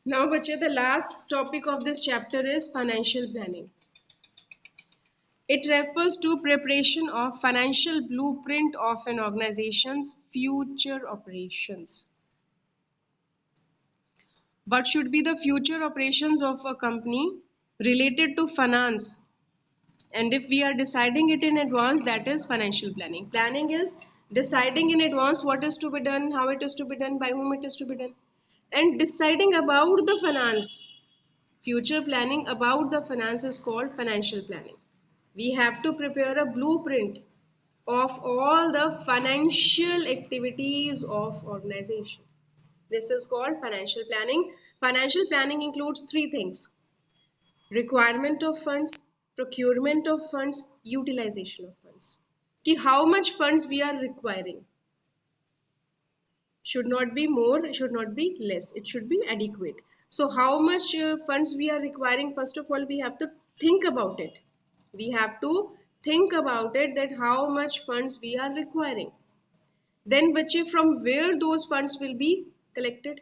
Now, bache, the last topic of this chapter is financial planning. It refers to preparation of financial blueprint of an organization's future operations. What should be the future operations of a company related to finance? And if we are deciding it in advance, that is financial planning. Planning is deciding in advance what is to be done, how it is to be done, by whom it is to be done, and deciding about the finance. Future planning about the finance is called financial planning. We have to prepare a blueprint of all the financial activities of organization. This is called financial planning. Financial planning includes three things: requirement of funds, procurement of funds, utilization of funds. Ki how much funds we are requiring. Should not be more, should not be less. It should be adequate. So how much funds we are requiring, first of all, we have to think about it. We have to think about it, that how much funds we are requiring. Then from where those funds will be collected,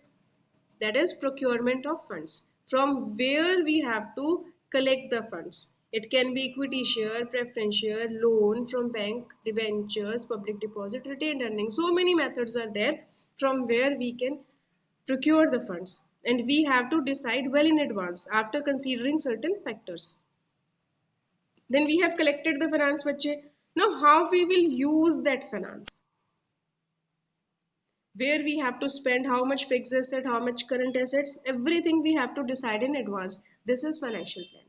that is procurement of funds. From where we have to collect the funds. It can be equity share, preference share, loan from bank, debentures, public deposit, retained earnings. So many methods are there from where we can procure the funds. And we have to decide well in advance after considering certain factors. Then we have collected the finance, bache. Now how we will use that finance? Where we have to spend, how much fixed asset, how much current assets, everything we have to decide in advance. This is financial planning.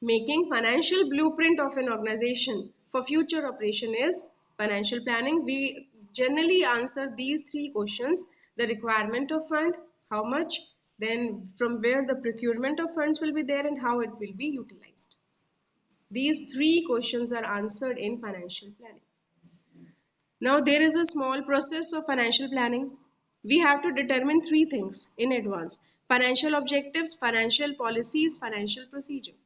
Making financial blueprint of an organization for future operation is financial planning. We generally answer these three questions: the requirement of fund, how much, then from where the procurement of funds will be there, and how it will be utilized. These three questions are answered in financial planning. Now, there is a small process of financial planning. We have to determine three things in advance: financial objectives, financial policies, financial procedure.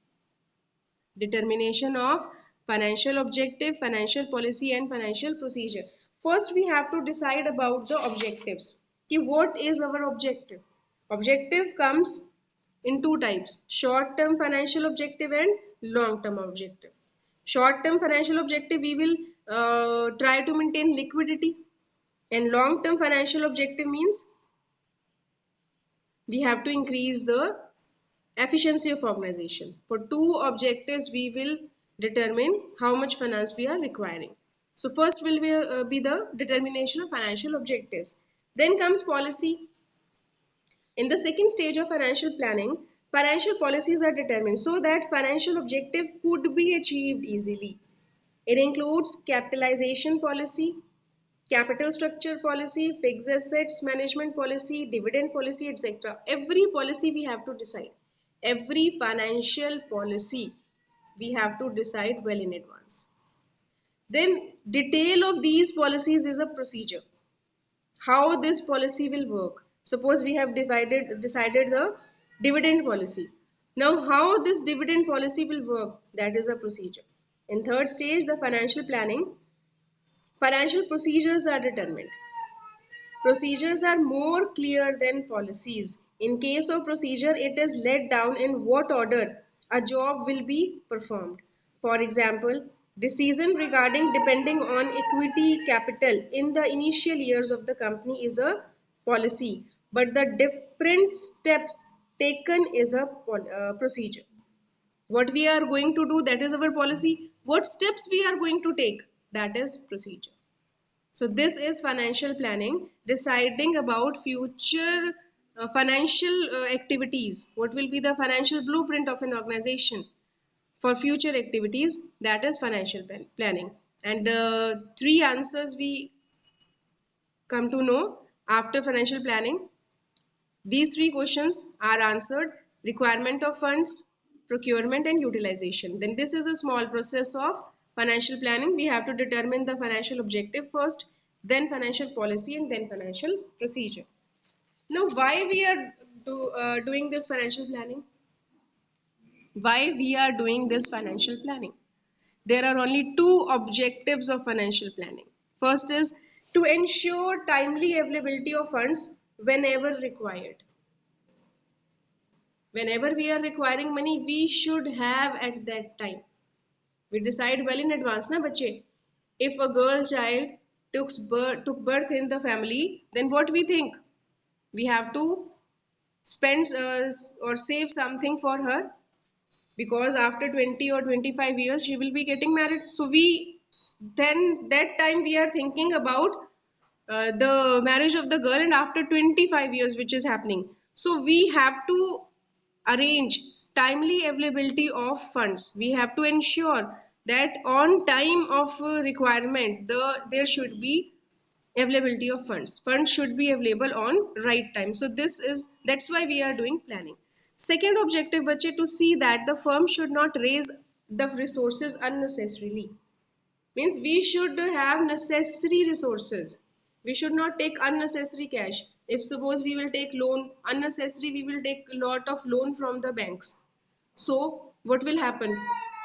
Determination of financial objective, financial policy, and financial procedure. First, we have to decide about the objectives. What is our objective? Objective comes in two types: short term financial objective and long term objective. Short term financial objective, we will try to maintain liquidity, and long term financial objective means we have to increase the efficiency of organization. For two objectives, we will determine how much finance we are requiring. So first will be the determination of financial objectives. Then comes policy. In the second stage of financial planning, financial policies are determined so that financial objective could be achieved easily. It includes capitalization policy, capital structure policy, fixed assets management policy, dividend policy, etc. Every policy we have to decide. Every financial policy we have to decide well in advance. Then detail of these policies is a procedure. How this policy will work. Suppose we have decided the dividend policy. Now how this dividend policy will work, that is a procedure. In third stage, the financial planning, financial procedures are determined. Procedures are more clear than policies. In case of procedure, it is laid down in what order a job will be performed. For example, decision regarding depending on equity capital in the initial years of the company is a policy, but the different steps taken is a procedure. What we are going to do, that is our policy. What steps we are going to take, that is procedure. So this is financial planning, deciding about future financial activities. What will be the financial blueprint of an organization for future activities? That is financial planning. And three answers we come to know after financial planning. These three questions are answered: requirement of funds, procurement, and utilization. Then this is a small process of financial planning. We have to determine the financial objective first, then financial policy, and then financial procedure. Now, why we are doing this financial planning? Why we are doing this financial planning? There are only two objectives of financial planning. First is to ensure timely availability of funds whenever required. Whenever we are requiring money, we should have at that time. We decide well in advance, na bache. If a girl child took birth in the family, then what we think? We have to spend or save something for her, because after 20 or 25 years she will be getting married. So we, then that time we are thinking about the marriage of the girl, and after 25 years which is happening, so we have to arrange timely availability of funds. We have to ensure that on time of requirement, there should be availability of funds should be available on right time. So that's why we are doing planning. Second objective, bache, to see that the firm should not raise the resources unnecessarily. Means we should have necessary resources. We should not take unnecessary cash. If suppose we will take loan unnecessary, we will take a lot of loan from the banks. So what will happen?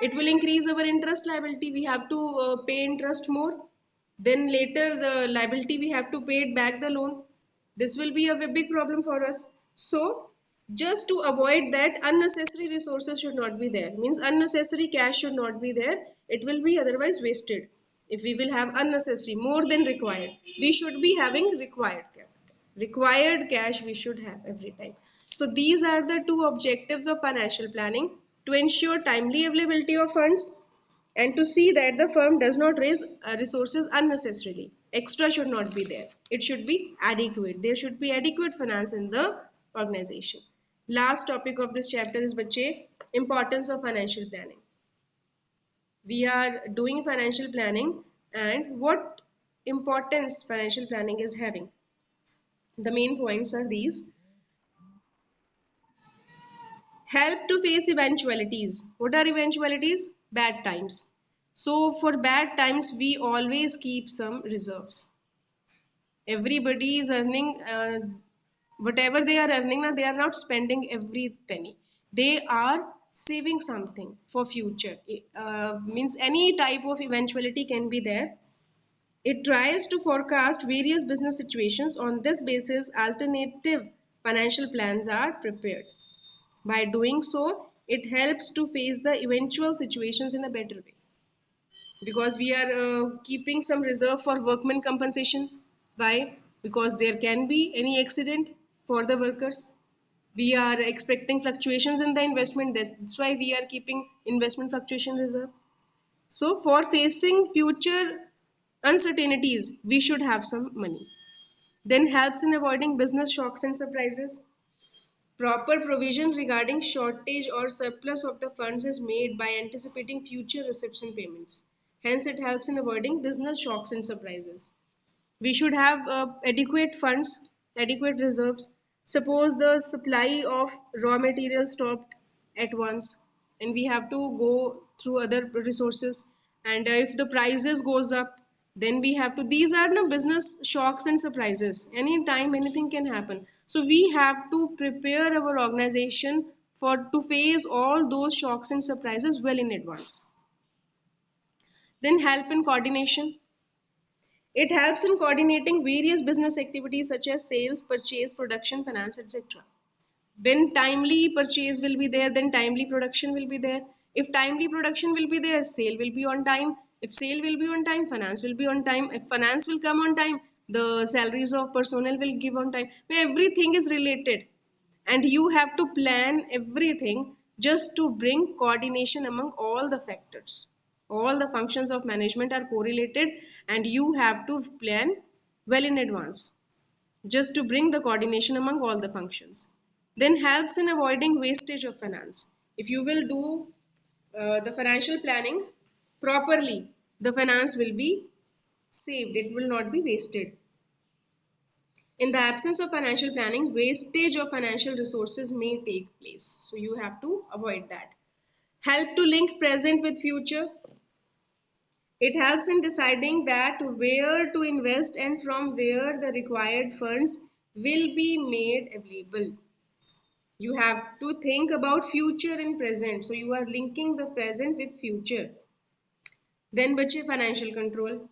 It will increase our interest liability. We have to pay interest more. Then later the liability, we have to pay it back the loan. This will be a big problem for us. So just to avoid that, unnecessary resources should not be there. Means unnecessary cash should not be there. It will be otherwise wasted. If we will have unnecessary more than required, we should be having required capital. Required cash we should have every time. So these are the two objectives of financial planning: to ensure timely availability of funds, and to see that the firm does not raise resources unnecessarily. Extra should not be there. It should be adequate. There should be adequate finance in the organization. Last topic of this chapter is bache, importance of financial planning. We are doing financial planning, and what importance financial planning is having. The main points are these: help to face eventualities. What are eventualities? Bad times. So for bad times, we always keep some reserves. Everybody is earning whatever they are earning now, they are not spending every penny. They are saving something for future. Means any type of eventuality can be there. It tries to forecast various business situations. On this basis, alternative financial plans are prepared. By doing so, it helps to face the eventual situations in a better way, because we are keeping some reserve for workman compensation. Why? Because there can be any accident for the workers. We are expecting fluctuations in the investment. That's why we are keeping investment fluctuation reserve. So for facing future uncertainties, we should have some money. Then helps in avoiding business shocks and surprises. Proper provision regarding shortage or surplus of the funds is made by anticipating future receipts and payments. Hence, it helps in avoiding business shocks and surprises. We should have adequate funds, adequate reserves. Suppose the supply of raw materials stopped at once, and we have to go through other resources. And if the prices goes up, then we have to. These are no business shocks and surprises. Anytime, anything can happen. So we have to prepare our organization for to face all those shocks and surprises well in advance. Then help in coordination. It helps in coordinating various business activities such as sales, purchase, production, finance, etc. When timely purchase will be there, then timely production will be there. If timely production will be there, sale will be on time. If sale will be on time, finance will be on time. If finance will come on time, the salaries of personnel will give on time. Everything is related, and you have to plan everything just to bring coordination among all the factors. All the functions of management are correlated, and you have to plan well in advance just to bring the coordination among all the functions. Then helps in avoiding wastage of finance. If you will do the financial planning properly, the finance will be saved, it will not be wasted. In the absence of financial planning, wastage of financial resources may take place. So you have to avoid that. Help to link present with future. It helps in deciding that where to invest and from where the required funds will be made available. You have to think about future and present. So you are linking the present with future. Then bache, financial control.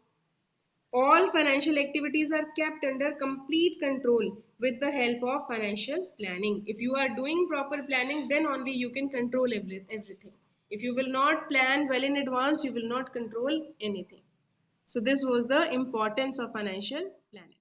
All financial activities are kept under complete control. with the help of financial planning. If you are doing proper planning, then only you can control everything. If you will not plan well in advance, you will not control anything. So this was the importance of financial planning.